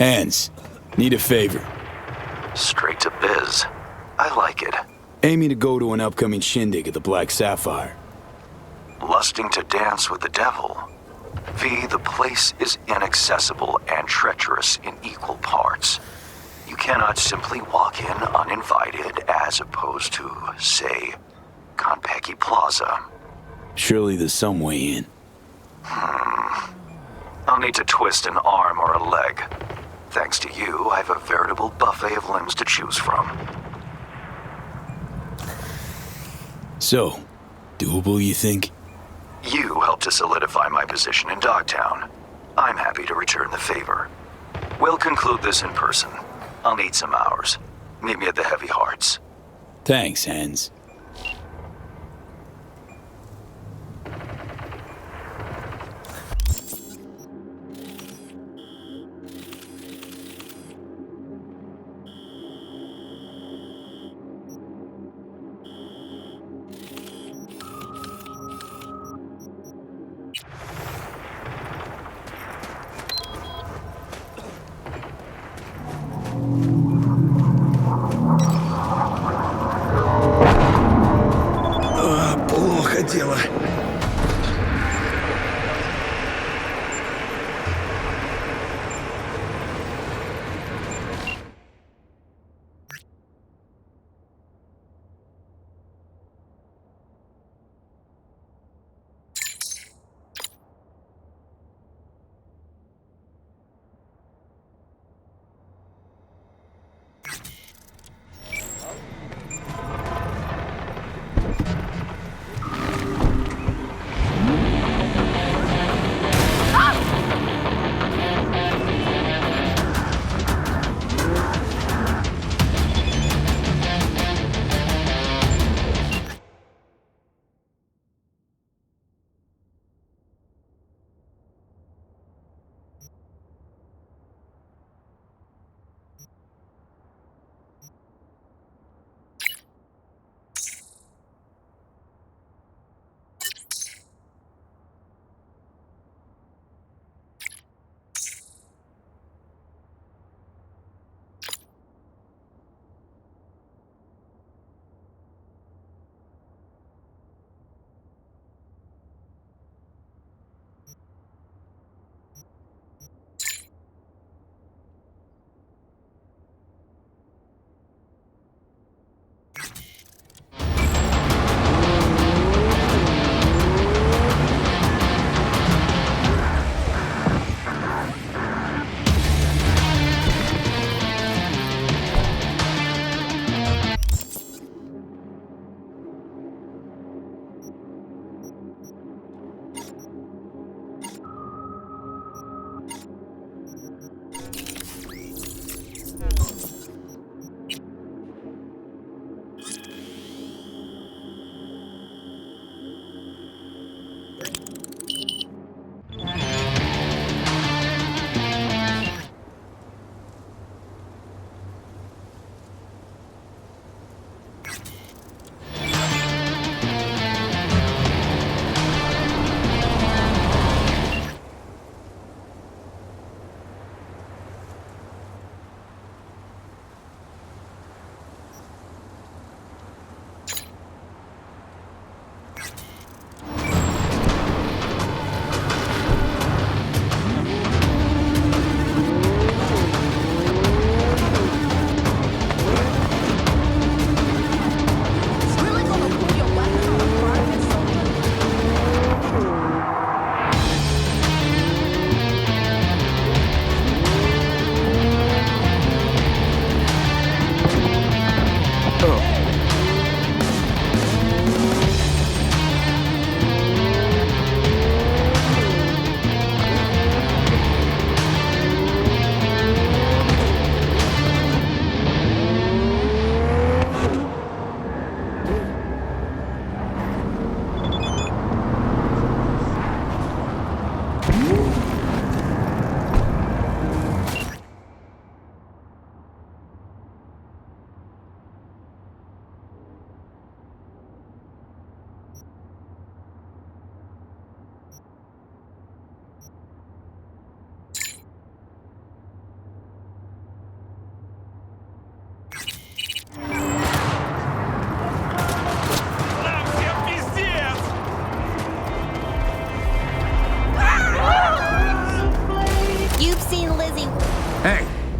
Hands, need a favor. Straight to biz. I like it. Aiming to go to an upcoming shindig at the Black Sapphire. Lusting to dance with the devil. V, the place is inaccessible and treacherous in equal parts. You cannot simply walk in uninvited as opposed to, say, Konpeki Plaza. Surely there's some way in. I'll need to twist an arm or a leg. Thanks to you, I have a veritable buffet of limbs to choose from. So, doable, you think? You helped to solidify my position in Dogtown. I'm happy to return the favor. We'll conclude this in person. I'll need some hours. Meet me at the Heavy Hearts. Thanks, Hands.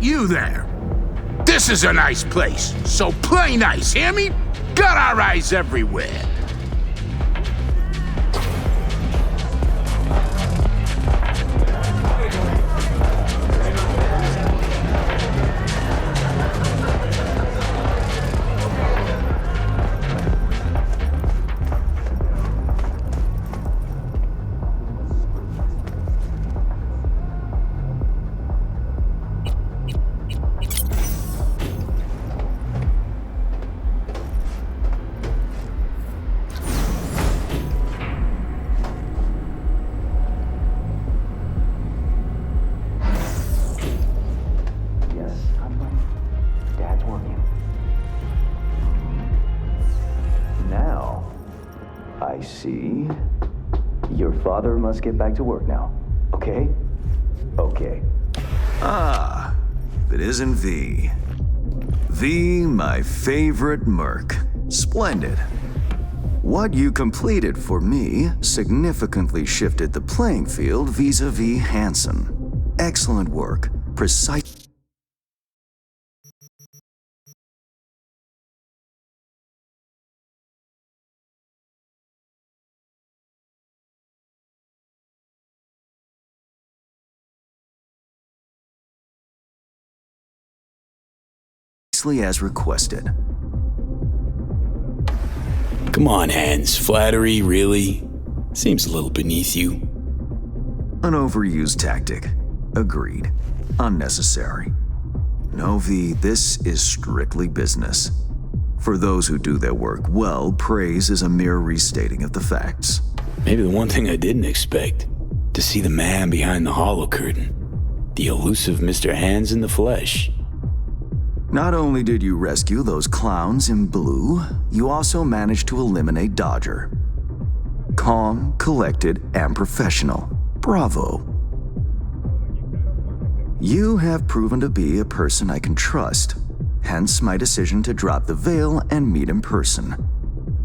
you there. This is a nice place, so play nice, hear me? Got our eyes everywhere. I see. Your father must get back to work now. Okay? Okay. Ah, if it isn't V. V, my favorite merc. Splendid. What you completed for me significantly shifted the playing field vis-a-vis Hansen. Excellent work. Precise. As requested. Come on, Hans. Flattery, really? Seems a little beneath you. An overused tactic. Agreed. Unnecessary. No, V, this is strictly business. For those who do their work well, praise is a mere restating of the facts. Maybe the one thing I didn't expect, to see the man behind the hollow curtain. The elusive Mr. Hands in the flesh. Not only did you rescue those clowns in blue, you also managed to eliminate Dodger. Calm, collected, and professional. Bravo. You have proven to be a person I can trust, hence my decision to drop the veil and meet in person.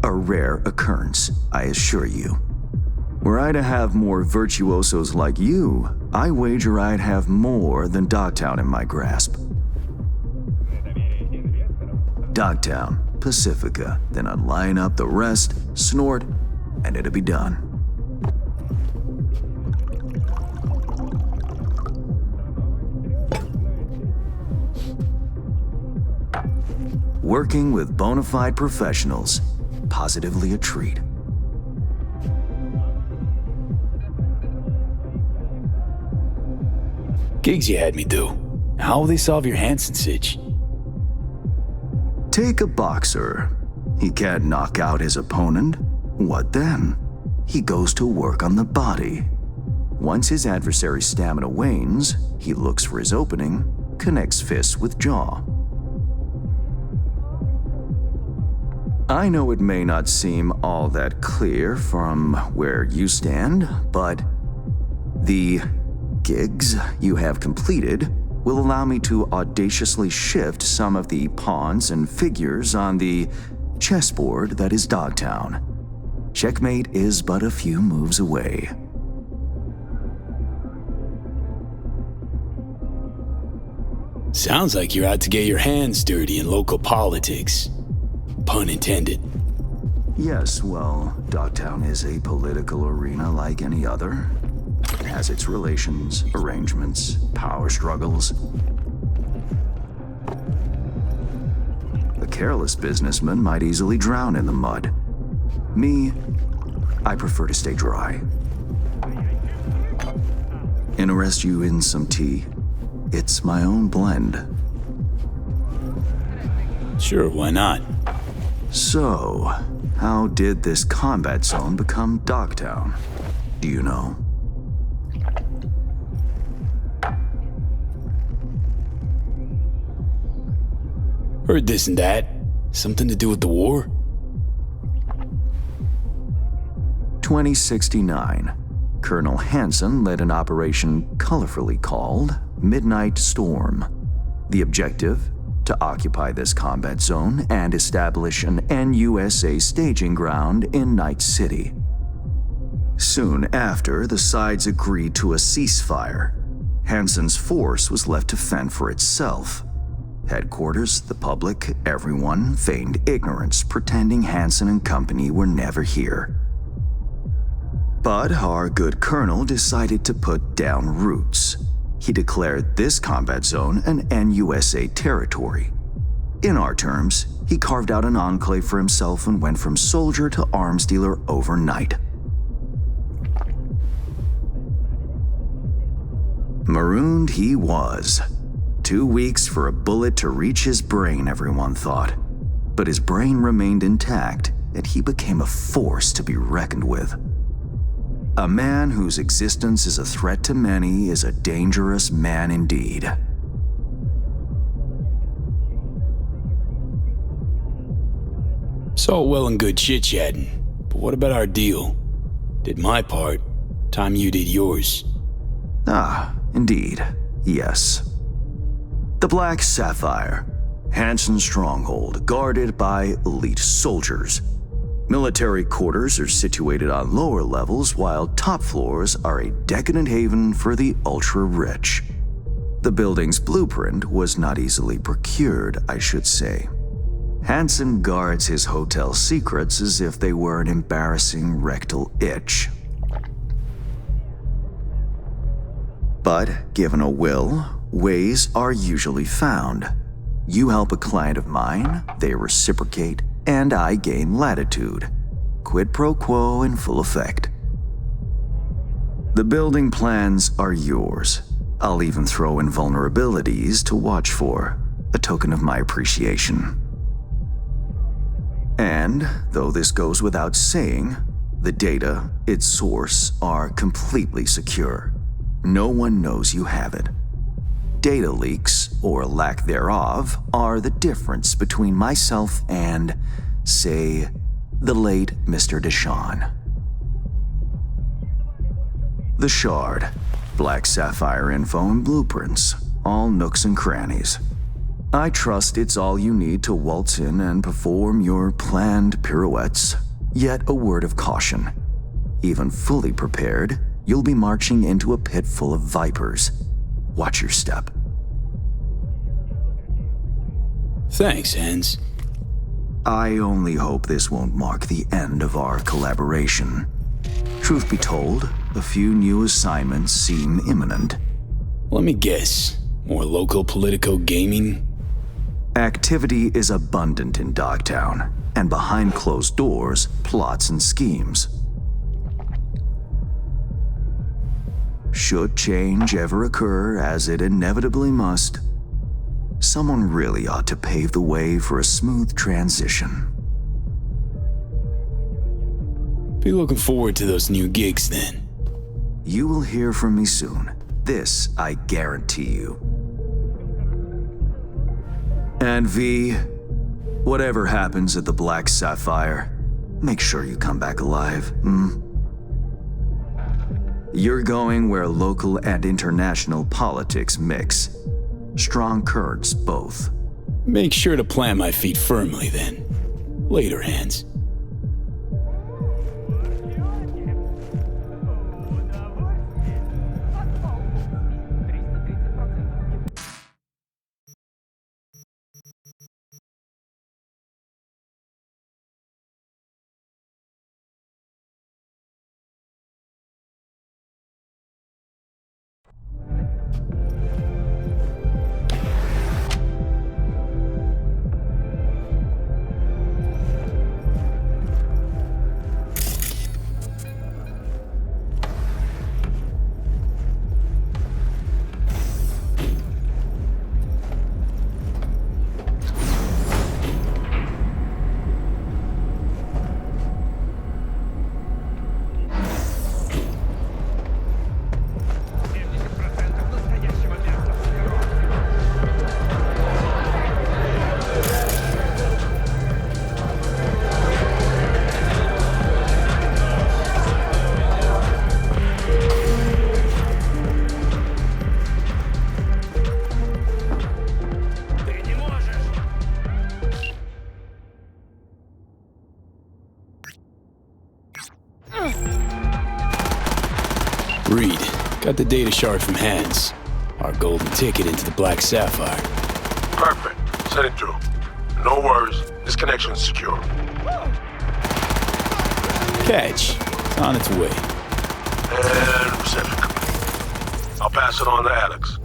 A rare occurrence, I assure you. Were I to have more virtuosos like you, I wager I'd have more than Dogtown in my grasp. Dogtown, Pacifica, then I'd line up the rest, snort, and it'd be done. Working with bona fide professionals, positively a treat. Gigs you had me do. How will they solve your Hansen sitch? Take a boxer. He can't knock out his opponent. What then? He goes to work on the body. Once his adversary's stamina wanes, he looks for his opening, connects fists with jaw. I know it may not seem all that clear from where you stand, but the gigs you have completed will allow me to audaciously shift some of the pawns and figures on the chessboard that is Dogtown. Checkmate is but a few moves away. Sounds like you're out to get your hands dirty in local politics. Pun intended. Yes, well, Dogtown is a political arena like any other. It has its relations, arrangements, power struggles. A careless businessman might easily drown in the mud. Me, I prefer to stay dry. Interest you in some tea? It's my own blend. Sure, why not? So, how did this combat zone become Dogtown? Do you know? Heard this and that. Something to do with the war? 2069. Colonel Hansen led an operation colorfully called Midnight Storm. The objective? To occupy this combat zone and establish an NUSA staging ground in Night City. Soon after, the sides agreed to a ceasefire. Hansen's force was left to fend for itself. Headquarters, the public, everyone feigned ignorance, pretending Hansen and company were never here. But our good colonel decided to put down roots. He declared this combat zone an NUSA territory. In our terms, he carved out an enclave for himself and went from soldier to arms dealer overnight. Marooned he was. 2 weeks for a bullet to reach his brain, everyone thought. But his brain remained intact, and he became a force to be reckoned with. A man whose existence is a threat to many is a dangerous man indeed. It's all well and good chit-chatting, but what about our deal? Did my part, time you did yours. Ah, indeed, yes. The Black Sapphire, Hansen's stronghold, guarded by elite soldiers. Military quarters are situated on lower levels, while top floors are a decadent haven for the ultra-rich. The building's blueprint was not easily procured, I should say. Hansen guards his hotel secrets as if they were an embarrassing rectal itch. But given a will, ways are usually found. You help a client of mine, they reciprocate, and I gain latitude. Quid pro quo in full effect. The building plans are yours. I'll even throw in vulnerabilities to watch for, a token of my appreciation. And, though this goes without saying, the data, its source, are completely secure. No one knows you have it. Data leaks, or lack thereof, are the difference between myself and, say, the late Mr. Deshawn. The Shard, Black Sapphire info and blueprints, all nooks and crannies. I trust it's all you need to waltz in and perform your planned pirouettes, yet a word of caution. Even fully prepared, you'll be marching into a pit full of vipers. Watch your step. Thanks, Hans. I only hope this won't mark the end of our collaboration. Truth be told, a few new assignments seem imminent. Let me guess. More local politico gaming? Activity is abundant in Dogtown, and behind closed doors, plots and schemes. Should change ever occur, as it inevitably must, someone really ought to pave the way for a smooth transition. Be looking forward to those new gigs then. You will hear from me soon. This I guarantee you. And V, whatever happens at the Black Sapphire, make sure you come back alive, You're going where local and international politics mix. Strong currents, both. Make sure to plant my feet firmly then. Later, Hans. Read. Got the data shard from Hans. Our golden ticket into the Black Sapphire. Perfect. Send it through. No worries. This connection is secure. Catch. It's on its way. And reception. I'll pass it on to Alex.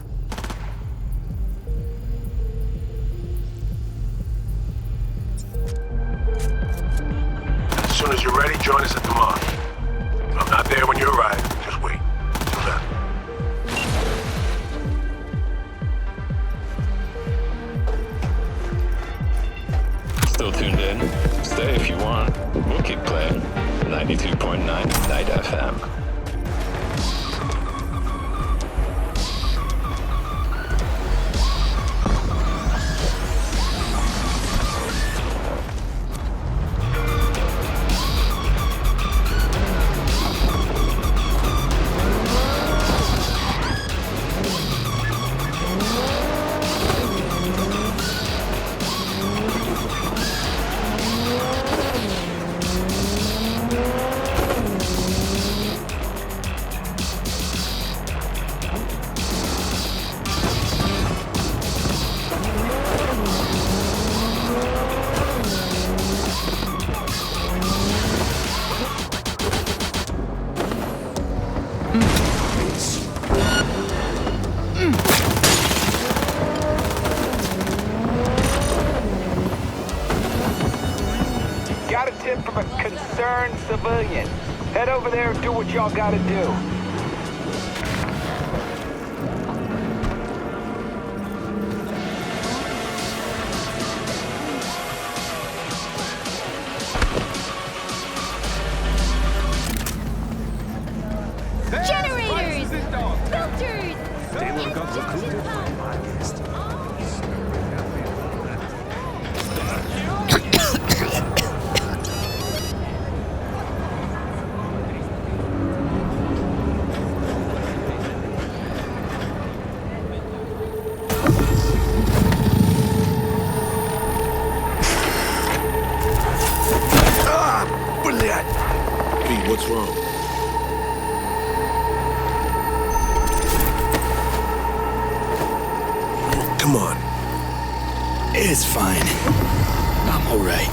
As soon as you're ready, join us at the mark. If I'm not there when you arrive, just wait. Till then. Still tuned in? Stay if you want. We'll keep playing. 92.9 Night FM. Got a tip from a concerned civilian. Head over there and do what y'all gotta do. Generators! Filters! Pete, what's wrong? Come on. It's fine. I'm alright.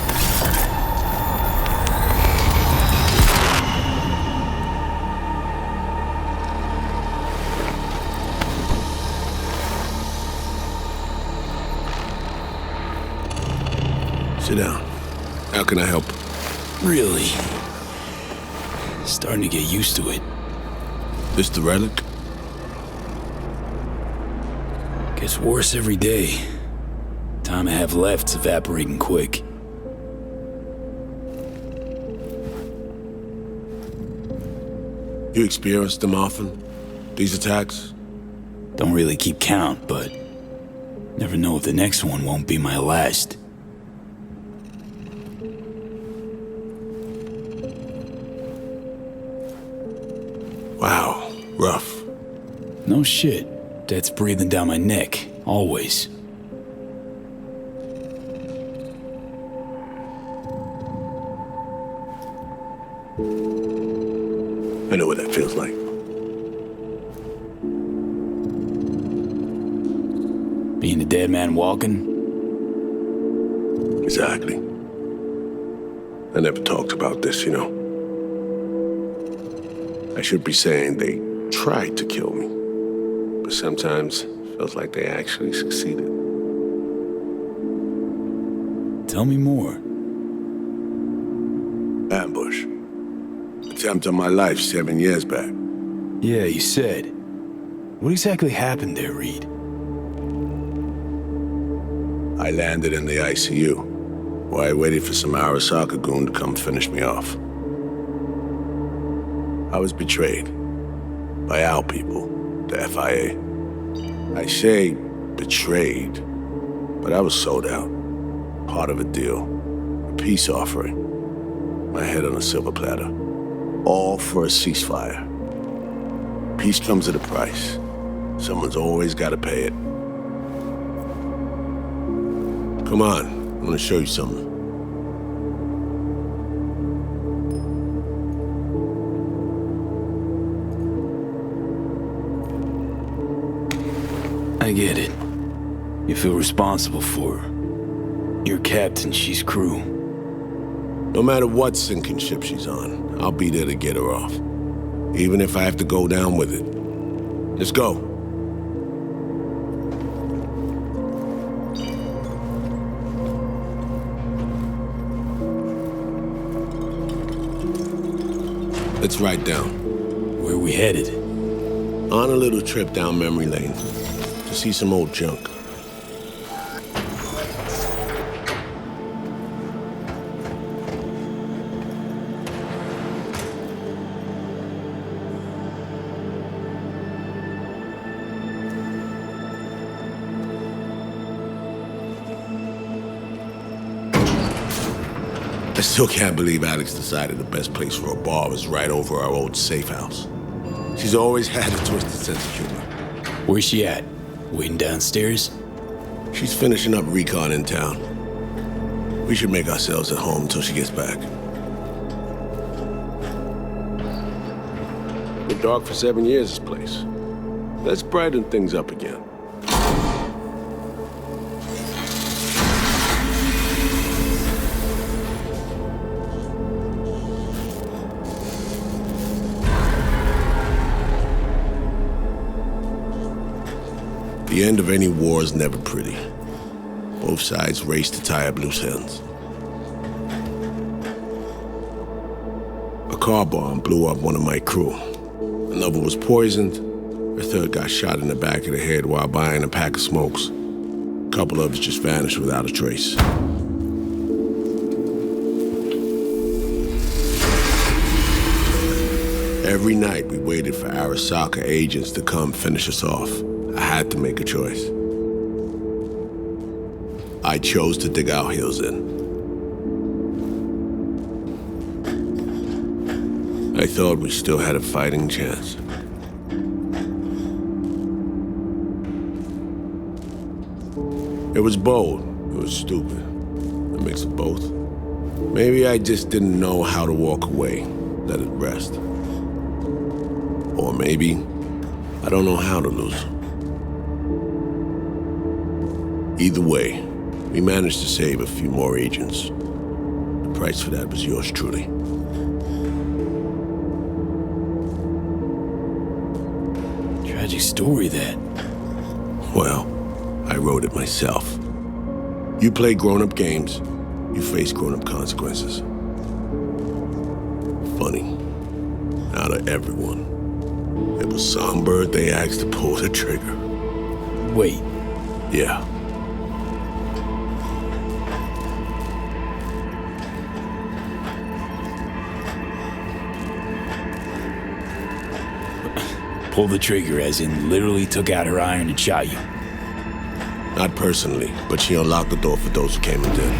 Sit down. How can I help? Really? Starting to get used to it. This the relic? Gets worse every day. Time I have left's evaporating quick. You experience them often? These attacks? Don't really keep count, but never know if the next one won't be my last. Wow, rough. No shit. Death's breathing down my neck, always. I know what that feels like. Being a dead man walking? Exactly. I never talked about this, you know. I should be saying they tried to kill me, but sometimes it feels like they actually succeeded. Tell me more. Ambush. Attempt on my life 7 years back. Yeah, you said. What exactly happened there, Reed? I landed in the ICU, where I waited for some Arasaka goon to come finish me off. I was betrayed by our people, the FIA. I say betrayed, but I was sold out. Part of a deal, a peace offering. My head on a silver platter. All for a ceasefire. Peace comes at a price. Someone's always got to pay it. Come on, I want to show you something. I get it. You feel responsible for her. You're captain, she's crew. No matter what sinking ship she's on, I'll be there to get her off. Even if I have to go down with it. Let's go. Let's ride down. Where we headed? On a little trip down memory lane to see some old junk. I still can't believe Alex decided the best place for a bar was right over our old safe house. She's always had a twisted sense of humor. Where's she at? Waiting downstairs? She's finishing up recon in town. We should make ourselves at home until she gets back. Been dark for 7 years, this place. Let's brighten things up again. The end of any war is never pretty. Both sides race to tie up loose ends. A car bomb blew up one of my crew. Another was poisoned. A third got shot in the back of the head while buying a pack of smokes. A couple others just vanished without a trace. Every night we waited for Arasaka agents to come finish us off. I had to make a choice. I chose to dig our heels in. I thought we still had a fighting chance. It was bold. It was stupid. A mix of both. Maybe I just didn't know how to walk away, let it rest. Or maybe I don't know how to lose. Either way, we managed to save a few more agents. The price for that was yours truly. Tragic story, that. Well, I wrote it myself. You play grown-up games, you face grown-up consequences. Funny, out of everyone, it was Songbird they asked to pull the trigger. Wait. Yeah. Pull the trigger, as in literally took out her iron and shot you. Not personally, but she unlocked the door for those who came and did.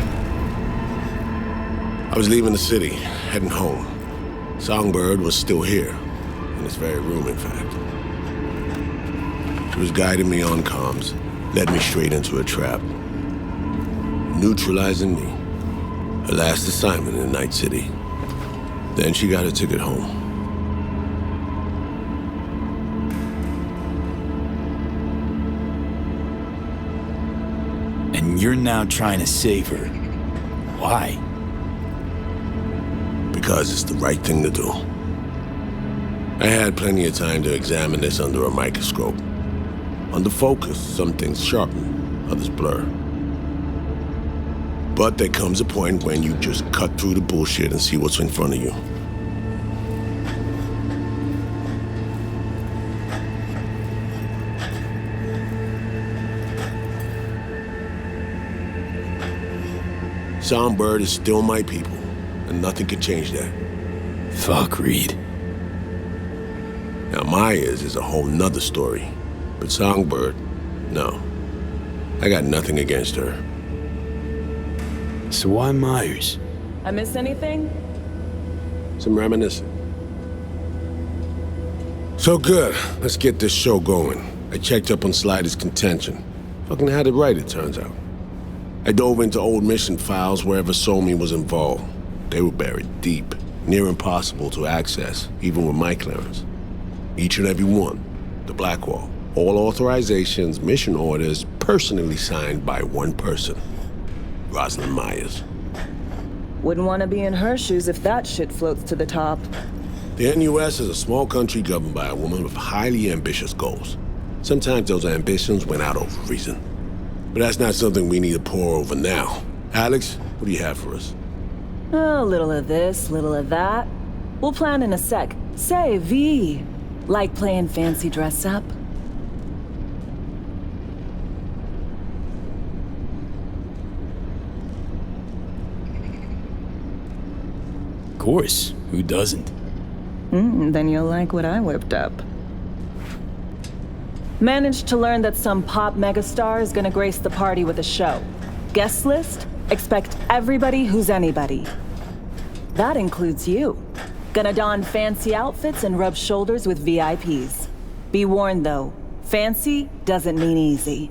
I was leaving the city, heading home. Songbird was still here, in this very room, in fact. She was guiding me on comms, led me straight into a trap. Neutralizing me. Her last assignment in Night City. Then she got a ticket home. And you're now trying to save her. Why? Because it's the right thing to do. I had plenty of time to examine this under a microscope. Under focus, some things sharpen, others blur. But there comes a point when you just cut through the bullshit and see what's in front of you. Songbird is still my people, and nothing can change that. Fuck, Reed. Now Myers is a whole nother story, but Songbird, no. I got nothing against her. So why Myers? I miss anything? Some reminiscing. So good, let's get this show going. I checked up on Slider's contention. Fucking had it right, it turns out. I dove into old mission files wherever Somi was involved. They were buried deep, near impossible to access, even with my clearance. Each and every one, the Blackwall, All authorizations, mission orders, personally signed by one person. Rosalind Myers. Wouldn't want to be in her shoes if that shit floats to the top. The NUS is a small country governed by a woman with highly ambitious goals. Sometimes those ambitions went out over reason. But that's not something we need to pour over now. Alex, what do you have for us? A little of this, little of that. We'll plan in a sec. Say, V, like playing fancy dress up? Of course, who doesn't? Then you'll like what I whipped up. Managed to learn that some pop megastar is gonna grace the party with a show. Guest list? Expect everybody who's anybody. That includes you. Gonna don fancy outfits and rub shoulders with VIPs. Be warned though, fancy doesn't mean easy.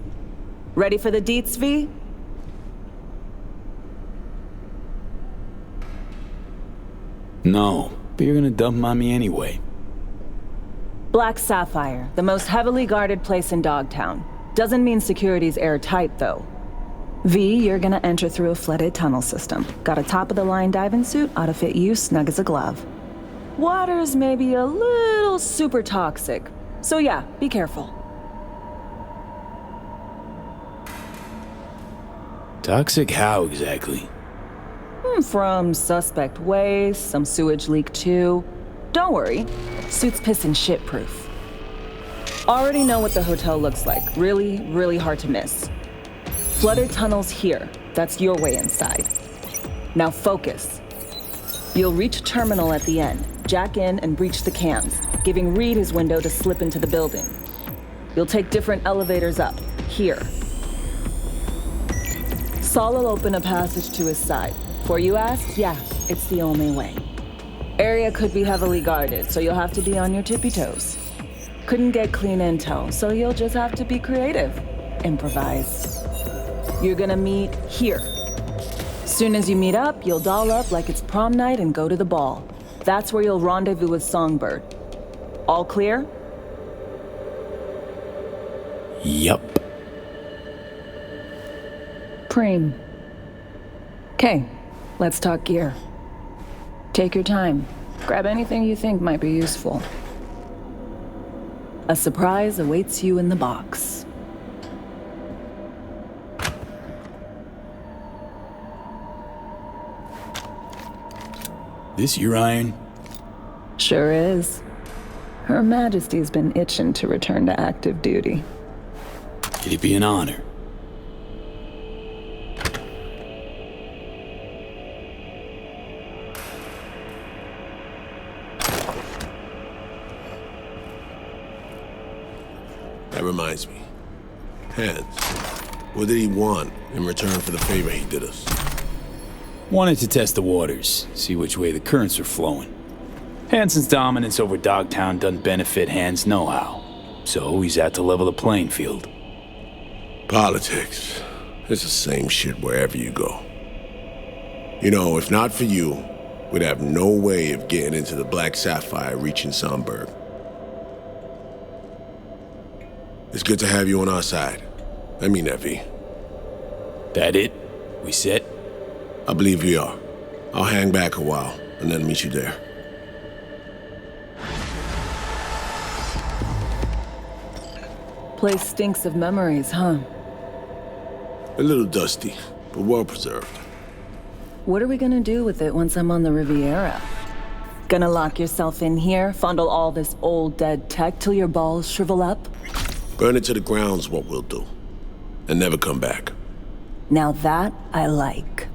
Ready for the deets, V? No, but you're gonna dump 'em on me anyway. Black Sapphire, the most heavily guarded place in Dogtown. Doesn't mean security's airtight, though. V, you're gonna enter through a flooded tunnel system. Got a top-of-the-line diving suit, ought to fit you snug as a glove. Water's maybe a little super toxic, so yeah, be careful. Toxic how exactly? From suspect waste, some sewage leak too. Don't worry, suit's piss and shit proof. Already know what the hotel looks like. Really, really hard to miss. Flooded tunnels here. That's your way inside. Now focus. You'll reach a terminal at the end, jack in and breach the cams, giving Reed his window to slip into the building. You'll take different elevators up, here. Saul will open a passage to his side. Before you ask, yeah, it's the only way. Area could be heavily guarded, so you'll have to be on your tippy toes. Couldn't get clean intel, so you'll just have to be creative. Improvise. You're gonna meet here. Soon as you meet up, you'll doll up like it's prom night and go to the ball. That's where you'll rendezvous with Songbird. All clear? Yup. Preem. Okay, let's talk gear. Take your time. Grab anything you think might be useful. A surprise awaits you in the box. This your iron? Sure is. Her Majesty's been itching to return to active duty. It'd be an honor. That reminds me. Hans. What did he want in return for the favor he did us? Wanted to test the waters, see which way the currents are flowing. Hansen's dominance over Dogtown doesn't benefit Hans know-how, so he's out to level the playing field. Politics. It's the same shit wherever you go. You know, if not for you, we'd have no way of getting into the Black Sapphire reaching Songbird. It's good to have you on our side. I mean that, V. That it? We set? I believe we are. I'll hang back a while, and then meet you there. Place stinks of memories, huh? A little dusty, but well preserved. What are we gonna do with it once I'm on the Riviera? Gonna lock yourself in here, fondle all this old dead tech till your balls shrivel up? Burn it to the ground's what we'll do. And never come back. Now that I like.